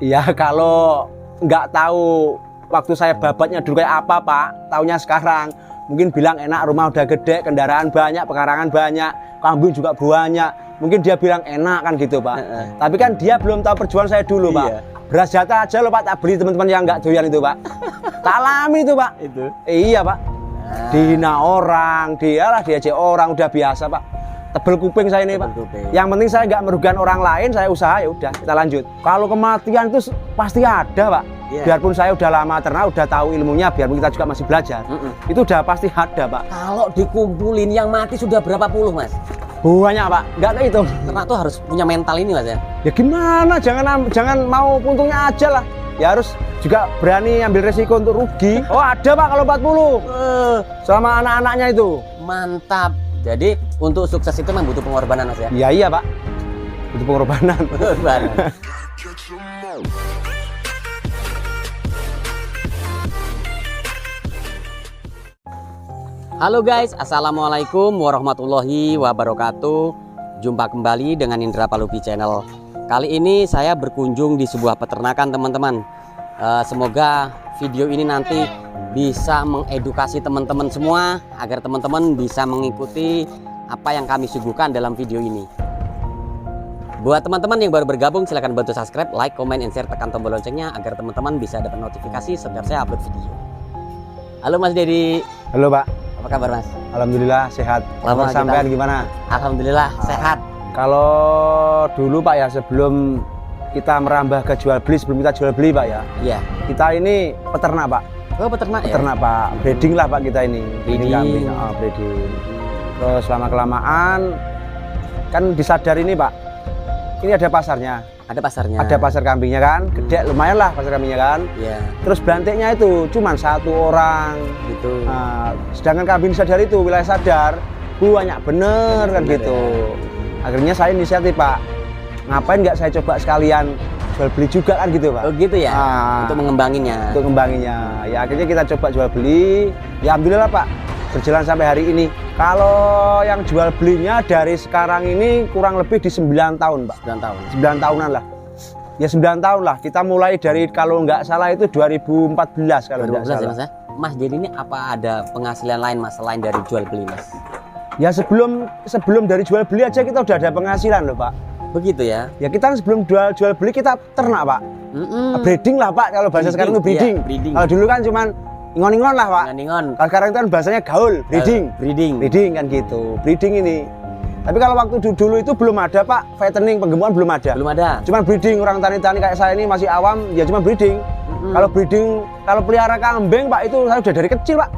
Ya kalau nggak tahu waktu saya babatnya dulu kayak apa Pak, taunya sekarang. Mungkin bilang enak, rumah udah gede, kendaraan banyak, pekarangan banyak, kambing juga banyak. Mungkin dia bilang enak kan gitu Pak. Tapi kan dia belum tahu perjuangan saya dulu Pak. Beras jatah aja loh Pak, tak beli teman-teman yang nggak doyan itu Pak. Tak alami itu Pak. Itu. Iya Pak. Dihina orang, diajak orang udah biasa Pak. Tebel kuping saya ini Pak. Yang penting saya nggak merugikan orang lain, saya usaha ya udah kita lanjut. Kalau kematian itu pasti ada Pak. Biarpun saya udah lama ternak, udah tahu ilmunya, biarpun kita juga masih belajar. Itu udah pasti ada Pak. Kalau dikumpulin yang mati sudah berapa puluh Mas? Banyak Pak, nggak kehitung. Ternak tuh harus punya mental ini Mas ya? Ya gimana, jangan mau untungnya aja lah. Ya harus juga berani ambil resiko untuk rugi. Oh ada Pak kalau 40 sama anak-anaknya itu. Mantap. Jadi untuk sukses itu memang butuh pengorbanan Mas ya? Iya Pak, butuh pengorbanan. Halo guys, assalamualaikum warahmatullahi wabarakatuh. Jumpa kembali dengan Indra Palupi Channel. Kali ini saya berkunjung di sebuah peternakan teman-teman. Semoga video ini nanti bisa mengedukasi teman-teman semua agar teman-teman bisa mengikuti apa yang kami suguhkan dalam video ini. Buat teman-teman yang baru bergabung, silahkan bantu subscribe, like, comment, and share, tekan tombol loncengnya agar teman-teman bisa dapat notifikasi setiap saya upload video. Halo Mas Dedi. Halo Pak. Apa kabar Mas? Alhamdulillah sehat. Lama sampean gimana? Alhamdulillah sehat. Kalau dulu Pak ya, sebelum kita merambah ke jual beli, sebelum kita jual beli Pak ya. Iya. Kita ini peternak Pak. Oh peternak ya? Peternak Pak, breeding lah Pak kita ini. Breeding. Kambing, breeding. Terus lama kelamaan kan disadar ini Pak. Ini ada pasarnya. Ada pasarnya. Ada pasar kambingnya kan, gede lumayan lah pasar kambingnya kan. Iya. Terus belantiknya itu cuman 1 orang. Gitu. Nah, sedangkan kambing sadar itu wilayah sadar banyak bener kan gitu. Ya. Akhirnya saya inisiatif Pak. Ngapain nggak saya coba sekalian jual beli juga kan gitu Pak. Oh gitu ya. Untuk mengembanginnya. Untuk mengembanginnya. Ya akhirnya kita coba jual beli. Ya alhamdulillah Pak. Berjalan sampai hari ini. Kalau yang jual belinya dari sekarang ini kurang lebih di 9 tahun Pak. 9 tahun. 9 tahunan lah. Ya 9 tahun lah. Kita mulai dari kalau nggak salah itu 2014 kalau nggak salah. Ya, Mas, ya? Mas jadi ini apa ada penghasilan lain Mas selain dari jual beli Mas? Ya sebelum dari jual beli aja kita udah ada penghasilan loh Pak. Begitu ya? Ya kita sebelum jual beli kita ternak Pak. Breeding lah Pak, kalau bahasa sekarang itu breeding. Iya, breeding. Kalau dulu kan cuman ingon-ingon lah Pak. Ingon. Kalau sekarang itu kan bahasanya gaul, breeding. Breeding kan gitu, breeding ini. Tapi kalau waktu dulu itu belum ada Pak, fattening, penggemukan belum ada. Belum ada. Cuman breeding, orang tani-tani kayak saya ini masih awam, ya cuma breeding. Kalau breeding, kalau pelihara kambing Pak itu saya udah dari kecil Pak.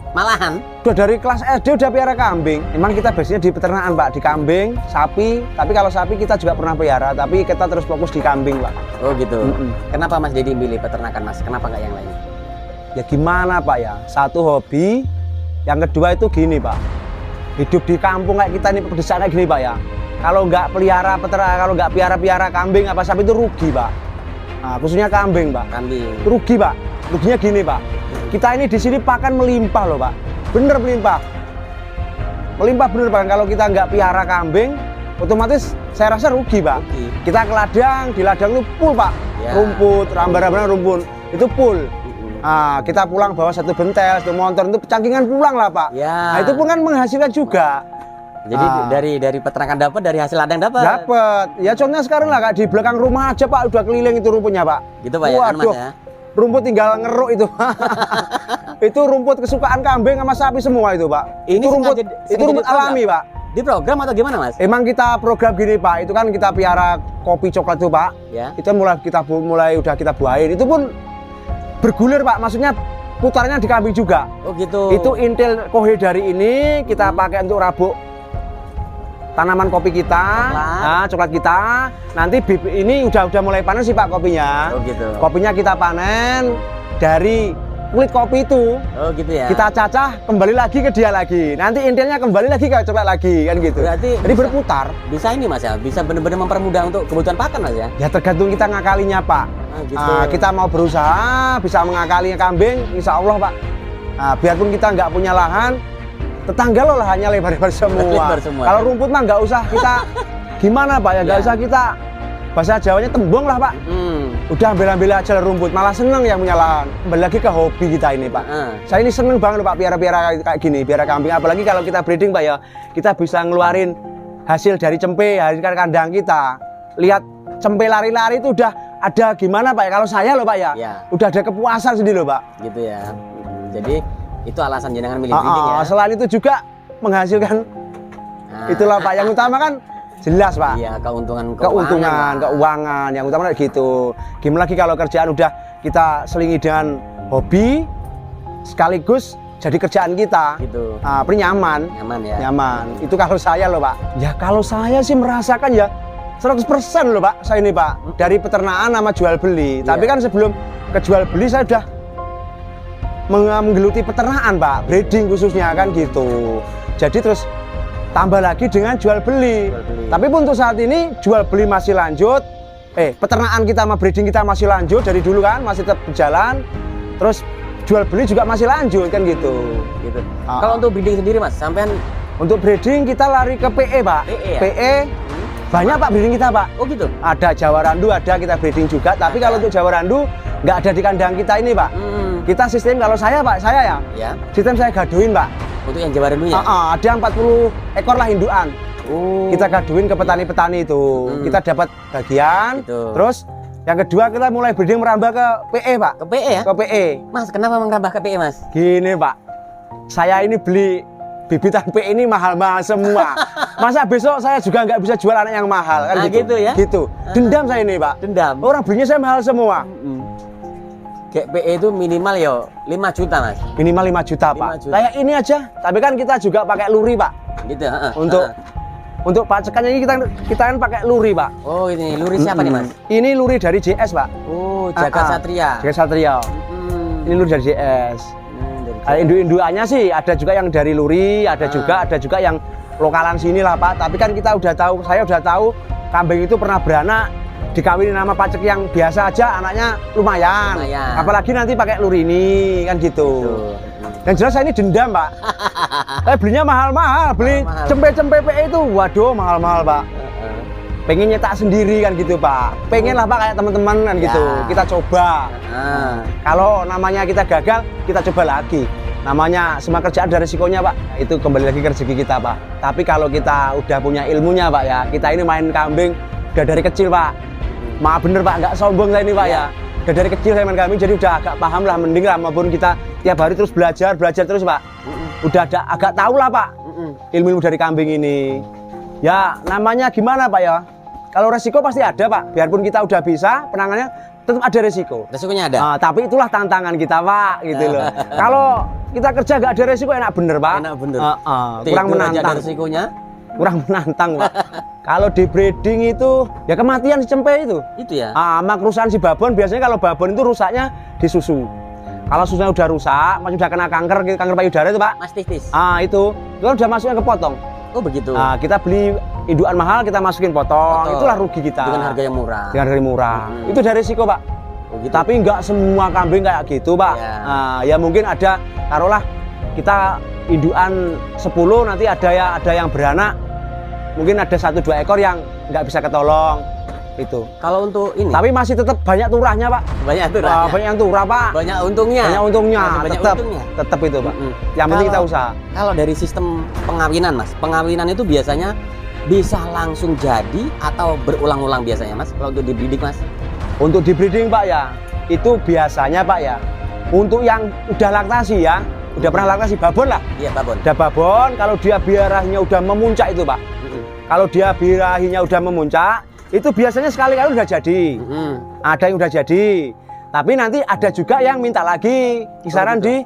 Malahan? Udah dari kelas SD udah pelihara kambing. Memang kita biasanya di peternakan Pak, di kambing, sapi. Tapi kalau sapi kita juga pernah pelihara, tapi kita terus fokus di kambing Pak. Oh gitu. Kenapa Mas Dedi milih peternakan Mas? Kenapa nggak yang lain? Ya gimana Pak ya, satu hobi, yang kedua itu gini Pak, hidup di kampung kayak kita ini pedesaan kayak gini Pak ya, kalau nggak pelihara peternak, kalau nggak piara kambing apa sapi itu rugi Pak. Nah, khususnya kambing Pak. Kambing. Rugi Pak. Ruginya gini Pak, kita ini di sini pakan melimpah loh Pak, bener melimpah. Melimpah bener Pak, kalau kita nggak piara kambing, otomatis saya rasa rugi Pak. Kita ke ladang, di ladang itu full Pak, rumput, rambar-rambar rumput, itu full. Nah, kita pulang bawa satu bentel, satu motor itu cangkingan pulang lah Pak. Nah, itu pun kan menghasilkan juga. Jadi dari peternakan dapat, dari hasil ladang dapat. Dapat. Ya contohnya sekarang lah Kak, di belakang rumah aja Pak udah keliling itu rumputnya Pak. Gitu Pak ya, waduh, ya. Rumput tinggal ngeruk itu. Itu rumput kesukaan kambing sama sapi semua itu Pak. Ini itu rumput alami Pak. Di program atau gimana Mas? Emang kita program gini Pak, itu kan kita piara kopi coklat tuh Pak. Ya. Itu mulai udah kita buahin. Itu pun bergulir Pak, maksudnya putarnya di kambing juga. Oh gitu. Itu intil kohe dari ini kita pakai untuk rabuk tanaman kopi kita, coklat kita. Nanti ini udah mulai panen sih Pak kopinya. Oh gitu. Kopinya kita panen dari kulit kopi itu. Oh gitu ya. Kita cacah kembali lagi ke dia lagi. Nanti intilnya kembali lagi ke coklat lagi kan gitu. Berarti jadi bisa, berputar. Bisa ini Mas ya, bisa benar-benar mempermudah untuk kebutuhan pakan Mas ya. Ya tergantung kita ngakalinya Pak. Gitu. Kita mau berusaha bisa mengakali kambing, insya Allah Pak. Biarpun kita nggak punya lahan, tetangga lo lahannya lebar-lebar semua. Kalau rumput mah nggak usah kita gimana Pak ya, nggak usah kita bahasa Jawanya tembung lah Pak. Udah ambil aja rumput, malah seneng yang punya lahan. Kembali lagi ke hobi kita ini Pak. Saya ini seneng banget Pak piara-piara kayak gini, piara kambing. Apalagi kalau kita breeding Pak ya, kita bisa ngeluarin hasil dari cempe, dari kandang kita. Lihat cempe lari-lari itu udah ada gimana Pak ya? Kalau saya loh Pak ya, udah ada kepuasan sendiri loh Pak. Gitu ya. Jadi itu alasan jenengan milih breeding ya. Selain itu juga menghasilkan, itulah Pak. Yang utama kan jelas Pak. Iya, keuntungan keuangan. Yang utama gitu. Gimana lagi kalau kerjaan udah kita selingi dengan hobi, sekaligus jadi kerjaan kita. Gitu. Nyaman ya. Nyaman. Itu kalau saya loh Pak. Ya kalau saya sih merasakan ya 100% loh Pak. Saya ini Pak dari peternakan sama jual beli. Tapi kan sebelum ke jual beli saya udah menggeluti peternakan Pak, breeding khususnya kan gitu. Jadi terus tambah lagi dengan jual beli. Tapi pun untuk saat ini jual beli masih lanjut. Peternakan kita sama breeding kita masih lanjut dari dulu kan, masih tetap berjalan. Terus jual beli juga masih lanjut kan gitu. Kalau untuk breeding sendiri Mas, sampean untuk breeding kita lari ke PE Pak. PE banyak Pak breeding kita Pak. Oh gitu. Ada Jawa Randu, ada kita breeding juga. Tapi kalau untuk Jawa Randu nggak ada di kandang kita ini Pak. Kita sistem kalau saya Pak, saya ya. Sistem saya gaduin Pak. Untuk yang Jawa Randunya? Ada 40 ekor lah indukan. Kita gaduin ke petani-petani itu. Kita dapat bagian. Terus yang kedua kita mulai breeding merambah ke PE Pak. Ke PE ya? Ke PE. Mas, kenapa merambah ke PE Mas? Gini Pak, saya ini beli bibitan PE ini mahal-mahal semua. Masa besok saya juga nggak bisa jual anak yang mahal kan gitu ya? Gitu. Dendam saya ini Pak. Dendam. Orang belinya saya mahal semua. Kayak PE itu minimal ya 5 juta Mas. Minimal 5 juta Pak. Kayak ini aja. Tapi kan kita juga pakai luri Pak. Gitu. Untuk pacekannya ini kita kan pakai luri Pak. Oh ini luri siapa nih Mas? Ini luri dari JS Pak. Oh Jagat Satria. Jagat Satria. Ini luri dari JS. Induk-indukannya sih ada juga yang dari luri, ada juga yang lokalan sini lah Pak. Tapi kan kita udah tahu, saya udah tahu kambing itu pernah beranak dikawinin nama pacek yang biasa aja, anaknya lumayan. Apalagi nanti pakai luri ini kan gitu. Yang jelas saya ini dendam Pak. Saya belinya mahal-mahal, beli cempe-cempe PE itu, waduh mahal-mahal Pak. Pengen nyetak sendiri kan gitu Pak. Pengen lah Pak kayak teman-teman kan gitu. Kita coba. Kalau namanya kita gagal, kita coba lagi. Namanya semua kerjaan ada resikonya Pak. Itu kembali lagi ke rezeki kita Pak. Tapi kalau kita udah punya ilmunya Pak ya, kita ini main kambing udah dari kecil Pak. Maaf bener Pak, nggak sombong saya ini Pak ya. Udah dari kecil saya main kambing, jadi udah agak paham lah, mending lah maupun kita tiap hari terus belajar terus Pak. Udah ada agak tahu lah Pak ilmu dari kambing ini. Ya namanya gimana Pak ya? Kalau resiko pasti ada Pak. Biarpun kita udah bisa penangannya, tetap ada resiko. Resikonya ada. Tapi itulah tantangan kita Pak, gitu loh. Kalau kita kerja nggak ada resiko enak bener Pak. Enak bener. Kurang menantang. Ada resikonya? Kurang menantang Pak. Kalau di breeding itu ya kematian si cempe itu. Itu ya. Sama kerusakan si babon, biasanya kalau babon itu rusaknya di susu. Kalau susunya udah rusak, masih udah kena kanker payudara itu Pak. Mastistis. Itu udah masuknya kepotong. Oh begitu. Kita beli indukan mahal, kita masukin potong. Itulah rugi kita. Dengan harga yang murah. Dengan harga yang murah. Itu dari risiko Pak. Oh, gitu. Tapi nggak semua kambing kayak gitu Pak. Ya mungkin ada, taruhlah kita indukan 10, nanti ada yang beranak. Mungkin ada 1-2 ekor yang nggak bisa ketolong itu. Kalau untuk ini, tapi masih tetap banyak turahnya Pak. Banyak turahnya. Banyak yang turah Pak. Banyak untungnya. Tetap itu Pak. Yang penting kita usaha. Kalau dari sistem pengawinan Mas, pengawinan itu biasanya bisa langsung jadi atau berulang-ulang biasanya Mas? Kalau untuk di breeding Mas? Untuk di breeding Pak ya, itu biasanya Pak ya. Untuk yang udah laktasi ya, udah pernah laktasi babon lah. Iya babon. Udah babon, kalau dia birahinya udah memuncak itu Pak. Kalau dia birahinya udah memuncak, itu biasanya sekali-kali udah jadi. Ada yang udah jadi. Tapi nanti ada juga yang minta lagi. Kisaran di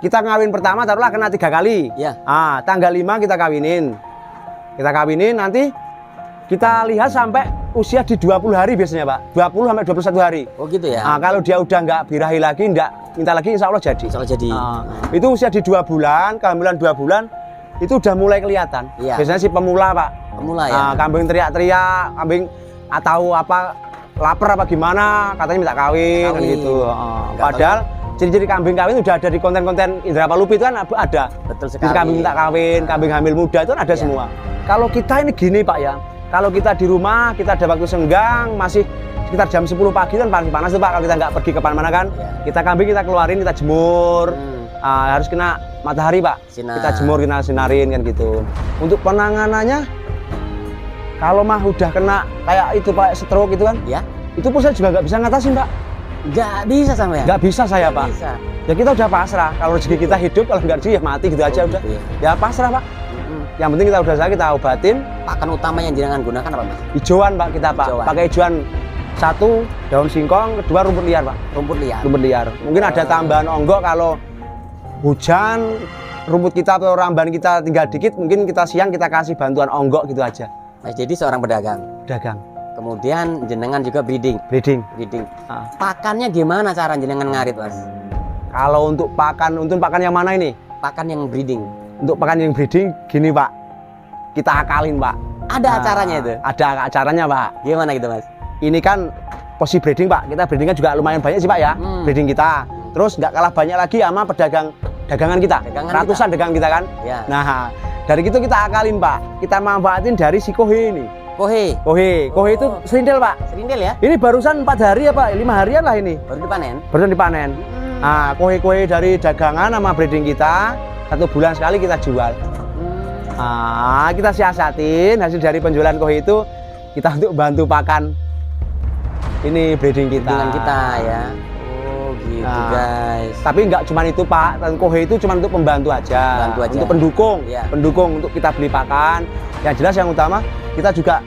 kita ngawin pertama taruhlah kena 3 kali. Tanggal 5 kita kawinin. Kita kawinin nanti kita lihat sampai usia di 20 hari biasanya Pak. 20 sampai 21 hari. Oh gitu ya. Kalau dia udah nggak birahi lagi, nggak minta lagi, insya Allah jadi. Insya Allah jadi. Itu usia di 2 bulan, kehamilan 2 bulan, itu udah mulai kelihatan. Biasanya si pemula Pak. Pemula ya. Kambing teriak-teriak, kambing atau apa lapar apa gimana, katanya minta kawin. Kan gitu. Padahal ciri-ciri kambing kawin udah ada di konten-konten Indra Palupi itu kan ada. Betul sekali. Jadi kambing minta kawin, kambing hamil muda itu kan ada semua. Kalau kita ini gini Pak ya, Kalau kita di rumah, kita ada waktu senggang, masih sekitar jam 10 pagi kan paling panas tuh Pak, kalau kita nggak pergi kemana-mana kan. Kita kambing kita keluarin, kita jemur. Harus kena matahari Pak. Kita jemur, kita sinarin kan gitu. Untuk penanganannya, kalau mah udah kena kayak itu Pak, stroke itu kan, itu pun saya juga nggak bisa ngatasin Pak. Nggak bisa sama ya? Nggak bisa saya Pak. Bisa. Ya kita udah pasrah, kalau rezeki kita hidup, kalau nggak rezeki ya mati gitu aja udah. Ya pasrah Pak. Yang penting kita udah kita obatin. Pakan utama yang jenengan gunakan apa Mas? Hijauan Pak kita Pak, pakai hijauan. Satu, daun singkong, kedua rumput liar Pak. Rumput liar. Rumput liar. Mungkin ada tambahan onggok kalau hujan, rumput kita atau ramban kita tinggal dikit, mungkin kita siang kita kasih bantuan onggok gitu aja. Mas jadi seorang pedagang. Pedagang. Kemudian jenengan juga breeding. Breeding. Pakannya gimana cara jenengan ngarit Mas? Kalau untuk pakan yang mana ini? Pakan yang breeding. Untuk pakan yang breeding gini Pak, kita akalin Pak. Ada acaranya itu? Ada acaranya Pak. Gimana gitu Mas? Ini kan posisi breeding Pak, kita breeding kan juga lumayan banyak sih Pak ya, breeding kita. Terus nggak kalah banyak lagi sama dagangan kita, ratusan dagangan kita kan. Nah, dari itu kita akalin Pak, kita manfaatin dari si kohe ini. Kohe itu serindel Pak. Serindel ya? Ini barusan 4 hari ya Pak, 5 harian lah ini. Baru dipanen. Nah, kohe dari dagangan sama breeding kita, 1 bulan sekali kita jual. Nah, kita siasatin hasil dari penjualan kohe itu, kita untuk bantu pakan ini breeding kita. Breeding kita ya. Oh gitu guys. Tapi nggak cuma itu Pak, kohe itu cuma untuk pembantu aja. Untuk pendukung, pendukung untuk kita beli pakan. Yang jelas yang utama kita juga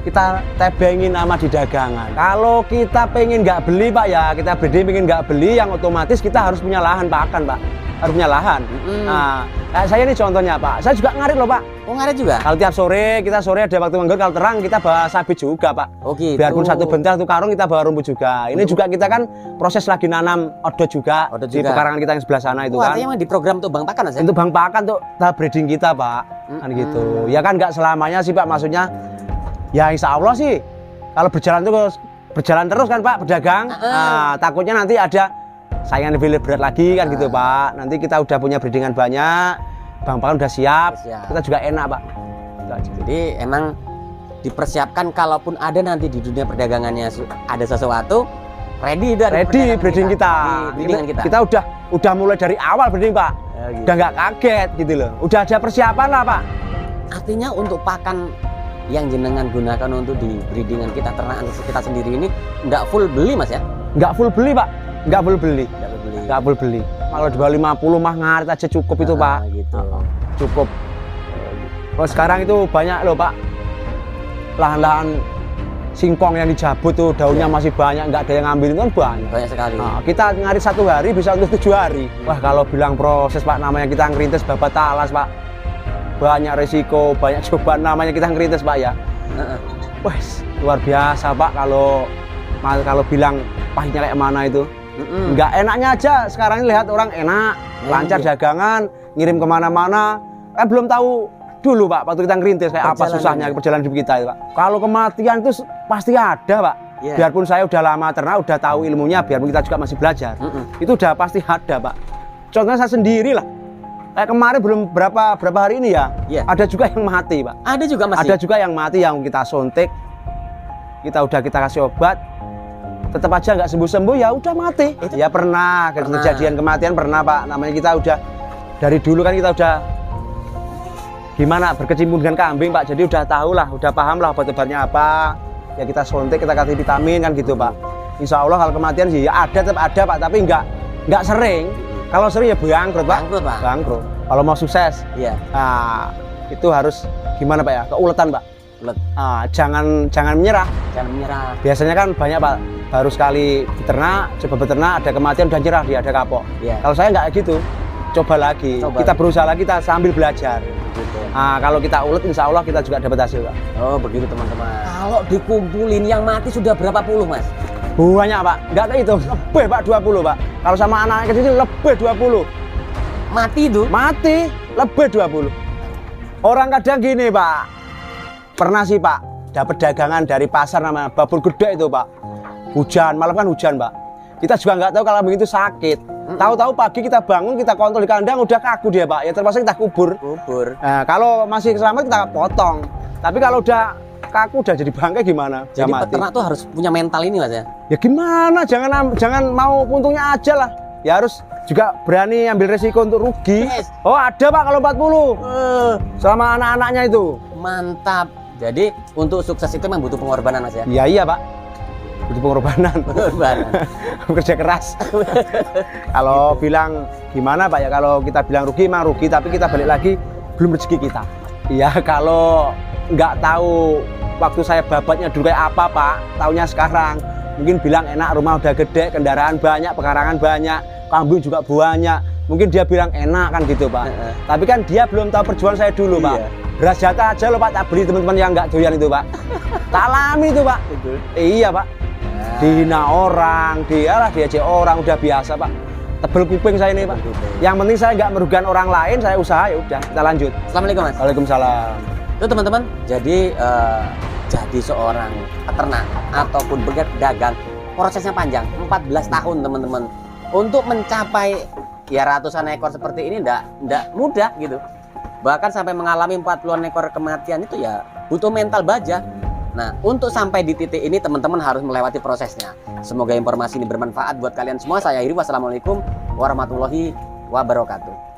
kita tebengin nama di dagangan. Kalau kita pengen nggak beli Pak ya, kita breeding pengen nggak beli, yang otomatis kita harus punya lahan pakan Pak. Harus punya lahan. Nah, kayak saya ini contohnya Pak, saya juga ngarit loh Pak. Oh ngarit juga? Kalau tiap sore, kita sore ada waktu manggur, kalau terang kita bawa sabit juga Pak. Oh gitu. Biarpun 1 bentar 1 karung kita bawa rumput juga. Ini juga kita kan proses lagi nanam odot juga. Di pekarangan kita yang sebelah sana itu kan. Artinya di program tuh Bang Pakan Mas ya? Untuk Bang Pakan tuh tahap breeding kita Pak. Kan gitu. Ya kan nggak selamanya sih Pak, maksudnya ya insya Allah sih kalau berjalan terus kan Pak pedagang. Nah, takutnya nanti ada saingan lebih berat lagi kan gitu Pak. Nanti kita udah punya breedingan banyak, Bang Pakan udah siap, kita juga enak Pak. Jadi emang dipersiapkan kalaupun ada nanti di dunia perdagangannya ada sesuatu, ready breeding kita. Kita udah mulai dari awal breeding Pak. Gitu. Udah nggak kaget gitu loh. Udah ada persiapan lah Pak. Artinya untuk pakan yang jenengan gunakan untuk di breedingan kita, ternakan kita sendiri ini nggak full beli Mas ya? Nggak full beli Pak. Nggak full beli. Kalau di bawah 50 mah ngarit aja cukup itu Pak. Gitu. Cukup. Kalau sekarang itu banyak loh Pak, lahan-lahan singkong yang dijabut tuh daunnya masih banyak, nggak ada yang ngambil itu kan banyak. Banyak sekali. Nah, kita ngarit 1 hari bisa untuk 7 hari. Wah kalau bilang proses Pak, namanya kita ngerintis babat talas Pak. Banyak resiko, banyak cobaan, namanya kita ngerintis Pak ya. Wah luar biasa Pak kalau bilang pahitnya kayak mana itu. Nggak enaknya aja sekarang ini lihat orang enak, lancar dagangan, ngirim kemana-mana, kan belum tahu dulu Pak waktu kita ngerintis kayak apa susahnya perjalanan hidup kita itu Pak. Kalau kematian itu pasti ada Pak. Biarpun saya udah lama ternak, udah tahu ilmunya, biarpun kita juga masih belajar, itu udah pasti ada Pak. Contohnya saya sendiri lah, kayak kemarin belum berapa hari ini ya, ada juga yang mati Pak. Ada juga masih? Ada juga yang mati yang kita suntik, kita kasih obat, tetap aja nggak sembuh-sembuh, ya udah mati. Ya pernah kejadian kematian pernah Pak. Namanya kita udah dari dulu kan kita udah gimana berkecimpung dengan kambing Pak, jadi udah tahu lah, udah paham lah obat-obatnya apa. Ya kita suntik, kita kasih vitamin kan gitu Pak. Insya Allah kalau kematian sih ya ada, tetap ada Pak, tapi nggak sering. Kalau sering ya bangkrut Pak. Bangkrut. Kalau mau sukses, nah, itu harus gimana Pak ya, keuletan Pak. Jangan menyerah. Biasanya kan banyak Pak, baru sekali coba beternak, ada kematian udah nyerah, dia ada kapok. Kalau saya nggak gitu, coba lagi, kita berusaha lagi, kita sambil belajar. Gitu. Nah, kalau kita ulet, insya Allah kita juga dapat hasil Pak. Oh begitu teman-teman. Kalau dikumpulin yang mati sudah berapa puluh Mas? Banyak Pak, nggak kayak itu, lebih Pak 20 Pak. Kalau sama anak kecil lebih 20. Mati itu? Mati, lebih 20. Orang kadang gini Pak, pernah sih Pak, dapat dagangan dari pasar namanya babur gede itu Pak. Hujan, malam kan hujan Pak. Kita juga nggak tahu kalau kambing itu sakit. Tahu-tahu pagi kita bangun, kita kontrol di kandang udah kaku dia Pak. Ya terpaksa kita kubur. Nah, kalau masih selamat kita potong. Tapi kalau udah kaku udah jadi bangkai gimana? Jadi peternak tuh harus punya mental ini Mas ya? Ya gimana, jangan mau untungnya aja lah. Ya harus juga berani ambil resiko untuk rugi. Yes. Oh ada Pak kalau 40 sama anak-anaknya itu. Mantap. Jadi untuk sukses itu memang butuh pengorbanan Mas ya? Iya iya Pak, butuh pengorbanan. Pengorbanan. Kerja keras. Kalau bilang gimana Pak ya, kalau kita bilang rugi emang rugi, tapi kita balik lagi belum rezeki kita. Iya kalau nggak tahu waktu saya babatnya dulu kayak apa Pak, taunya sekarang mungkin bilang enak, rumah udah gede, kendaraan banyak, pekarangan banyak, kambing juga banyak, mungkin dia bilang enak kan gitu Pak. Tapi kan dia belum tahu perjuangan saya dulu Pak. Beras jatah aja loh Pak, tak beli teman-teman yang nggak doyan itu Pak. Tak alami itu Pak. Iya Pak. Dihina orang, diajak orang udah biasa Pak. Tebel kuping saya ini Pak. Yang penting saya nggak merugikan orang lain, saya usaha ya udah. Kita lanjut. Assalamualaikum Mas. Waalaikumsalam. Itu teman-teman, jadi seorang peternak ataupun pedagang prosesnya panjang, 14 tahun teman-teman. Untuk mencapai ya ratusan ekor seperti ini enggak mudah gitu. Bahkan sampai mengalami 40-an ekor kematian itu ya butuh mental baja. Nah, untuk sampai di titik ini teman-teman harus melewati prosesnya. Semoga informasi ini bermanfaat buat kalian semua. Saya akhiri, wassalamualaikum warahmatullahi wabarakatuh.